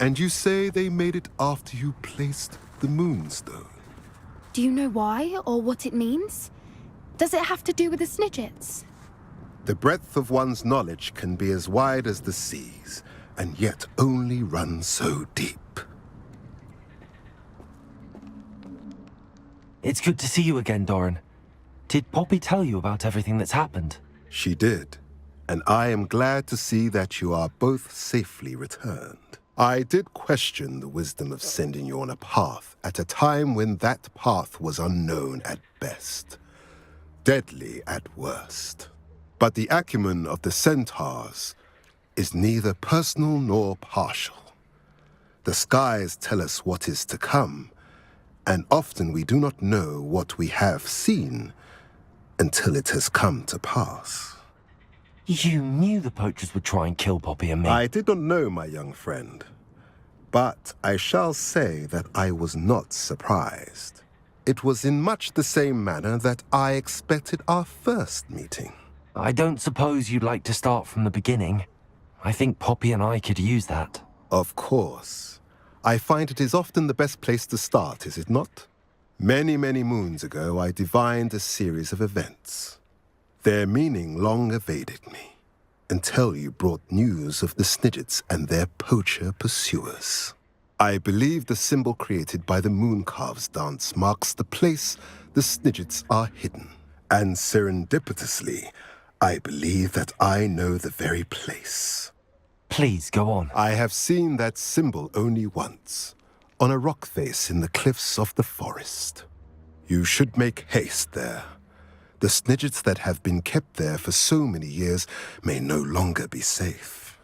And you say they made it after you placed the moonstone? Do you know why or what it means? Does it have to do with the Snidgets? The breadth of one's knowledge can be as wide as the seas, and yet only run so deep. It's good to see you again, Doran. Did Poppy tell you about everything that's happened? She did, and I am glad to see that you are both safely returned. I did question the wisdom of sending you on a path at a time when that path was unknown at best, deadly at worst. But the acumen of the centaurs is neither personal nor partial. The skies tell us what is to come, and often we do not know what we have seen until it has come to pass. You knew the poachers would try and kill Poppy and me. I did not know, my young friend, but I shall say that I was not surprised. It was in much the same manner that I expected our first meeting. I don't suppose you'd like to start from the beginning. I think Poppy and I could use that. Of course. I find it is often the best place to start, is it not? Many, many moons ago, I divined a series of events. Their meaning long evaded me, until you brought news of the Snidgets and their poacher pursuers. I believe the symbol created by the Mooncalves dance marks the place the Snidgets are hidden. And serendipitously, I believe that I know the very place. Please, go on. I have seen that symbol only once, on a rock face in the cliffs of the forest. You should make haste there. The Snidgets that have been kept there for so many years may no longer be safe.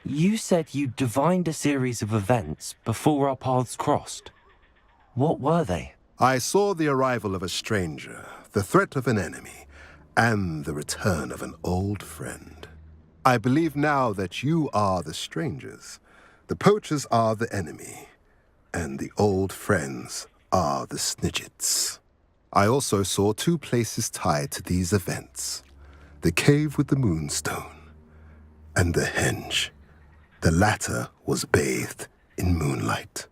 You said you divined a series of events before our paths crossed. What were they? I saw the arrival of a stranger, the threat of an enemy, and the return of an old friend. I believe now that you are the strangers, the poachers are the enemy, and the old friends are the Snidgets. I also saw two places tied to these events, the cave with the moonstone and the henge. The latter was bathed in moonlight.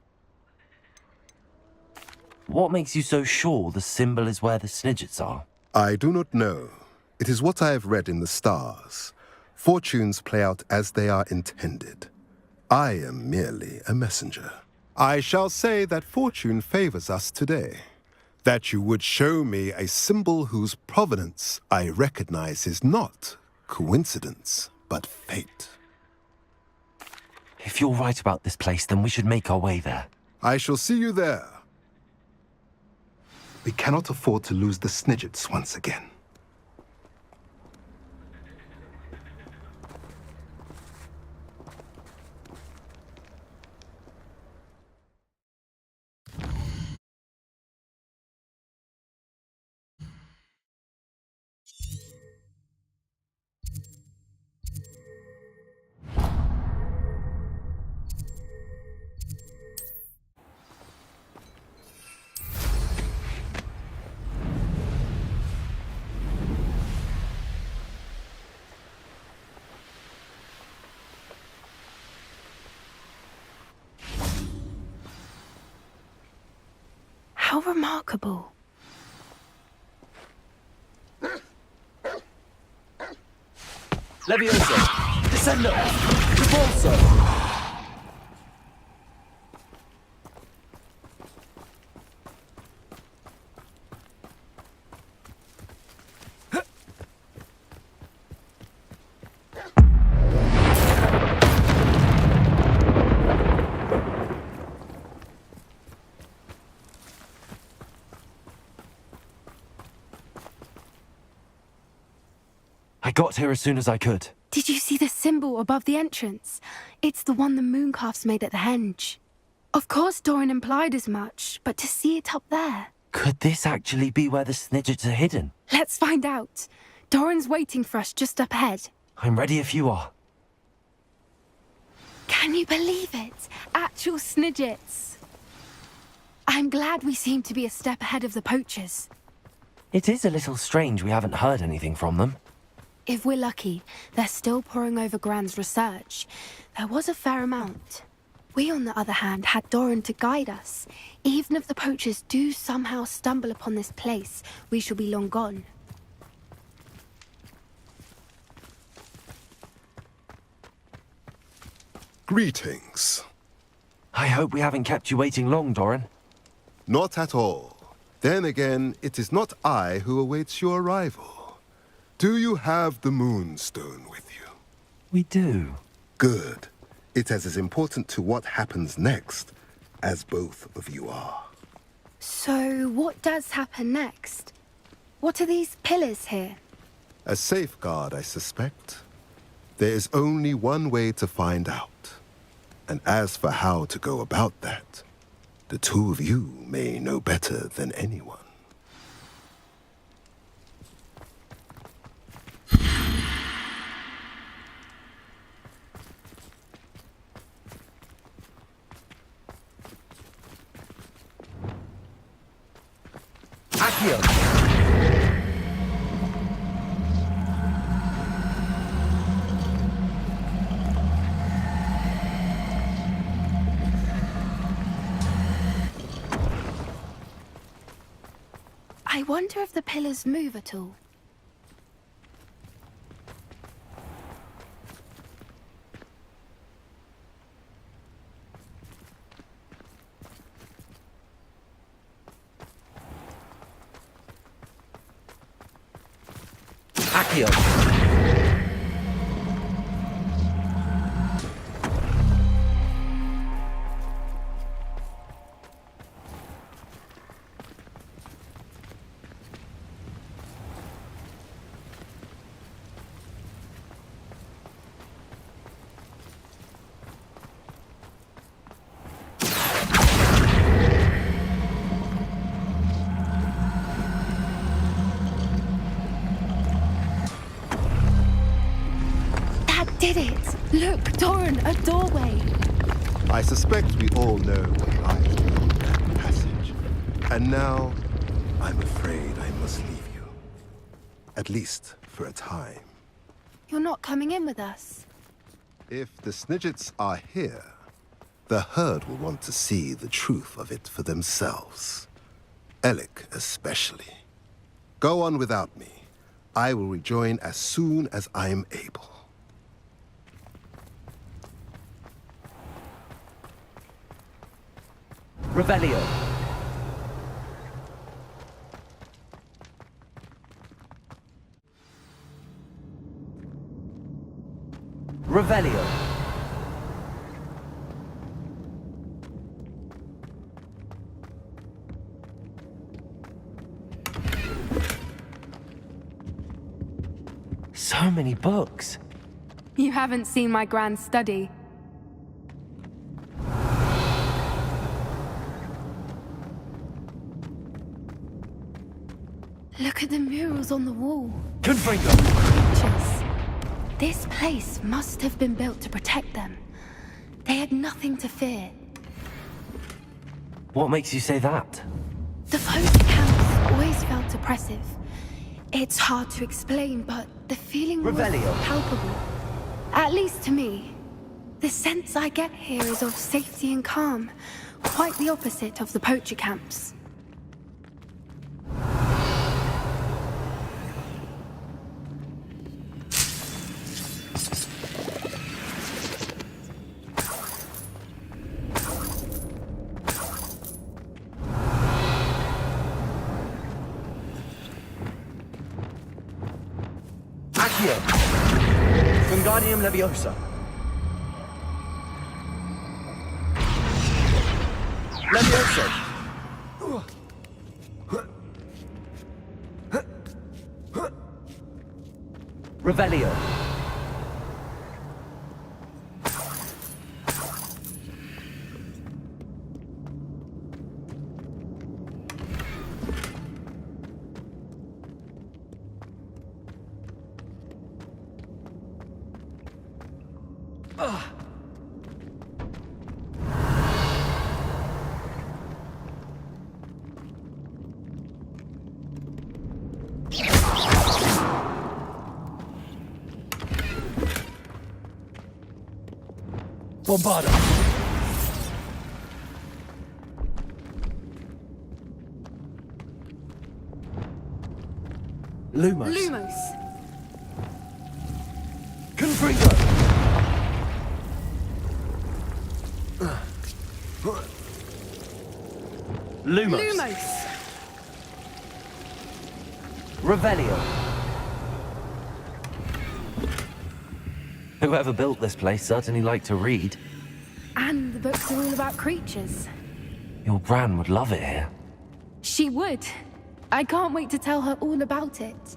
What makes you so sure the symbol is where the Snidgets are? I do not know. It is what I have read in the stars. Fortunes play out as they are intended. I am merely a messenger. I shall say that fortune favors us today. That you would show me a symbol whose provenance I recognize is not coincidence, but fate. If you're right about this place, then we should make our way there. I shall see you there. We cannot afford to lose the Snidgets once again. How remarkable. Levioso! Descendo! Repulso! I got here as soon as I could. Did you see the symbol above the entrance? It's the one the Mooncalves made at the henge. Of course Doran implied as much, but to see it up there... Could this actually be where the Snidgets are hidden? Let's find out. Doran's waiting for us just up ahead. I'm ready if you are. Can you believe it? Actual Snidgets. I'm glad we seem to be a step ahead of the poachers. It is a little strange we haven't heard anything from them. If we're lucky, they're still poring over Gran's research. There was a fair amount. We, on the other hand, had Doran to guide us. Even if the poachers do somehow stumble upon this place, we shall be long gone. Greetings. I hope we haven't kept you waiting long, Doran. Not at all. Then again, it is not I who awaits your arrival. Do you have the Moonstone with you? We do. Good. It is as important to what happens next as both of you are. So, what does happen next? What are these pillars here? A safeguard, I suspect. There is only one way to find out. And as for how to go about that, the two of you may know better than anyone. Accio! I wonder if the pillars move at all. Accio! Did it! Look, Doran, a doorway! I suspect we all know what lies beyond that passage. And now, I'm afraid I must leave you. At least for a time. You're not coming in with us. If the Snidgets are here, the herd will want to see the truth of it for themselves. Alec especially. Go on without me. I will rejoin as soon as I'm able. Revelio. Revelio. So many books. You haven't seen my grand study. Look at the murals on the wall. Confringo. Creatures. This place must have been built to protect them. They had nothing to fear. What makes you say that? The post camps always felt oppressive. It's hard to explain, but the feeling was Revelio. palpable. At least to me. The sense I get here is of safety and calm. Quite the opposite of the poacher camps. Accio. Wingardium Leviosa. Leviosa. Revelio. Bombarda. Lumos. Lumos. Confringo. Lumos. Lumos. Revelio. Whoever built this place certainly liked to read. And the books are all about creatures. Your Gran would love it here. She would. I can't wait to tell her all about it.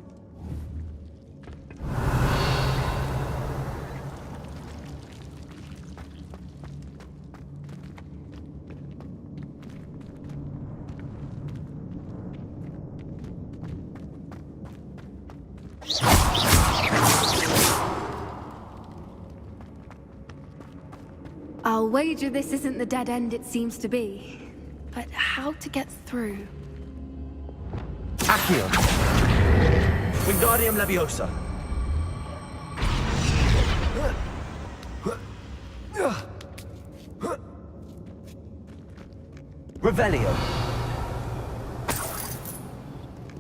I'll wager this isn't the dead end it seems to be. But how to get through? Accio. Wingardium Leviosa. Revelio.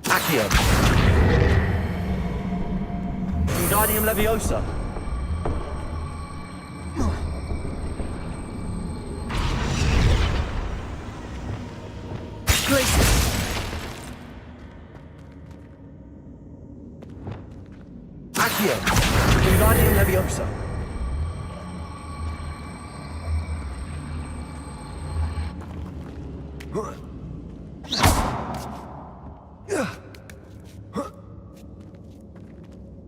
Accio. Wingardium Leviosa. Glacius. Accio. Wingardium Leviosa.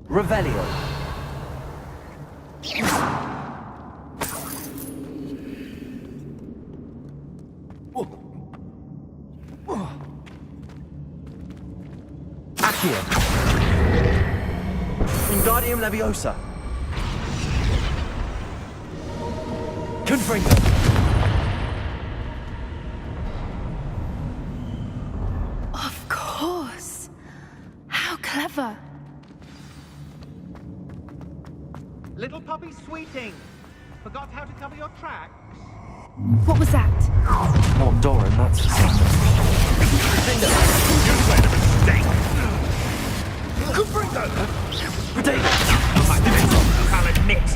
Revelio. Accio. Wingardium Leviosa. Confringo. Of course. How clever. Little puppy Sweeting. Forgot how to cover your tracks? What was that? Not Doran, that's for certain. You made a mistake. Confringo. Colored knit.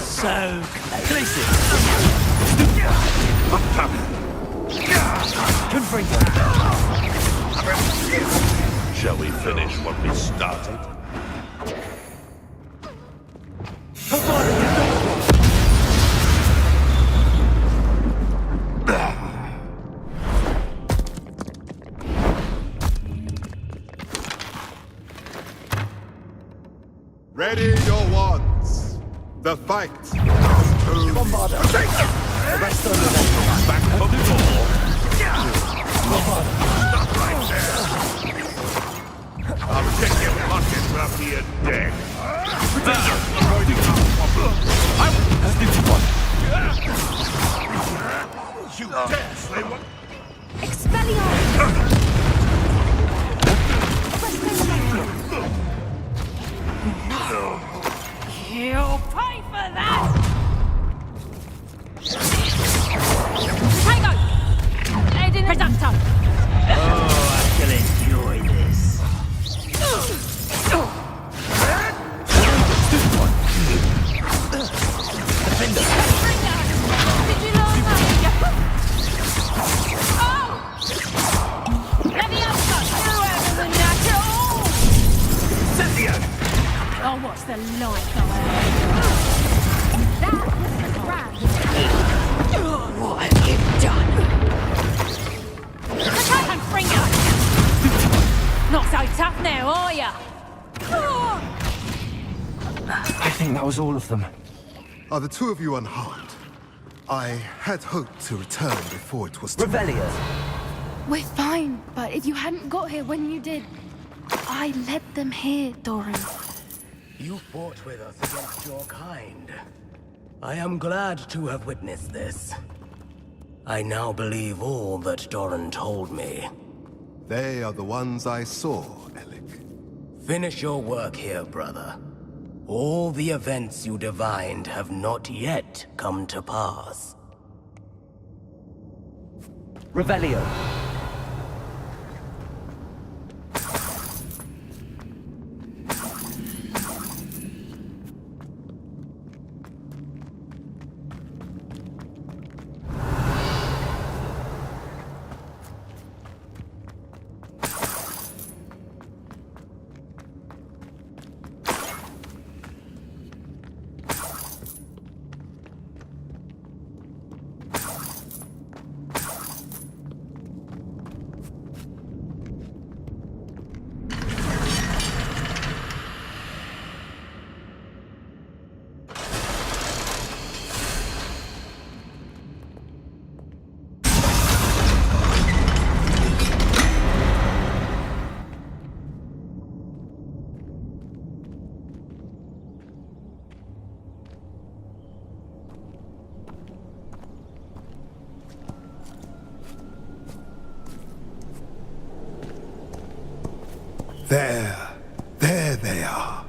So Glacius. Confringo. Shall we finish what we started? Ready your wands. The fight. Bombarda. The rest of the Back to the door. Stop right there. I'll check your pockets after you're dead. You dare say what? Expelliarmus! You'll pay for that! Tango! Aiden Reducto! Oh, I shall enjoy this. Did you learn that? Oh! Leviosa! Whoever the natural! Cynthia! Oh, what's the light go out? That was the brand. What have you done? Attack and Fringo! Not so tough now, are ya? I think that was all of them. Are the two of you unharmed? I had hoped to return before it was too late. Revelio. We're fine, but if you hadn't got here when you did, I led them here, Doran. You fought with us against your kind. I am glad to have witnessed this. I now believe all that Doran told me. They are the ones I saw, Alec. Finish your work here, brother. All the events you divined have not yet come to pass. Revelio. There they are.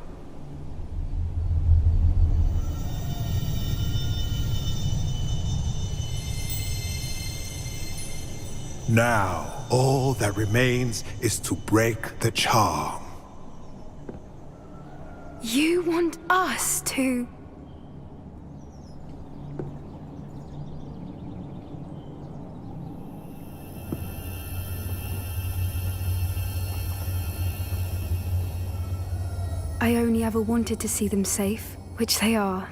Now, all that remains is to break the charm. You want us to... I only ever wanted to see them safe, which they are.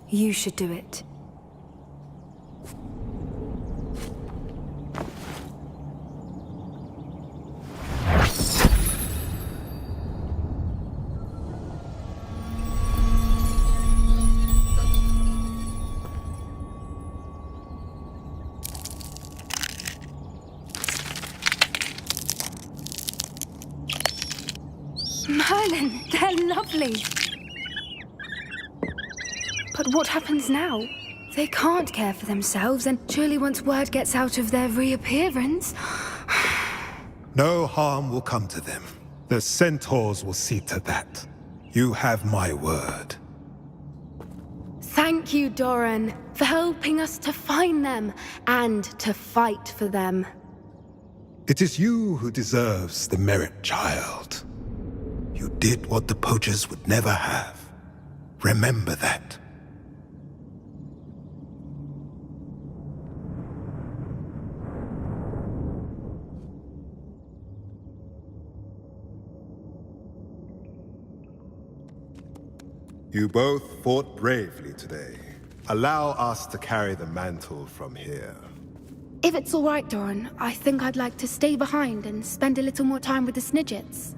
You should do it. Merlin, they're lovely. But what happens now? They can't care for themselves, and surely once word gets out of their reappearance... No harm will come to them. The centaurs will see to that. You have my word. Thank you, Doran, for helping us to find them and to fight for them. It is you who deserves the merit, child. You did what the poachers would never have. Remember that. You both fought bravely today. Allow us to carry the mantle from here. If it's all right, Doran, I think I'd like to stay behind and spend a little more time with the Snidgets.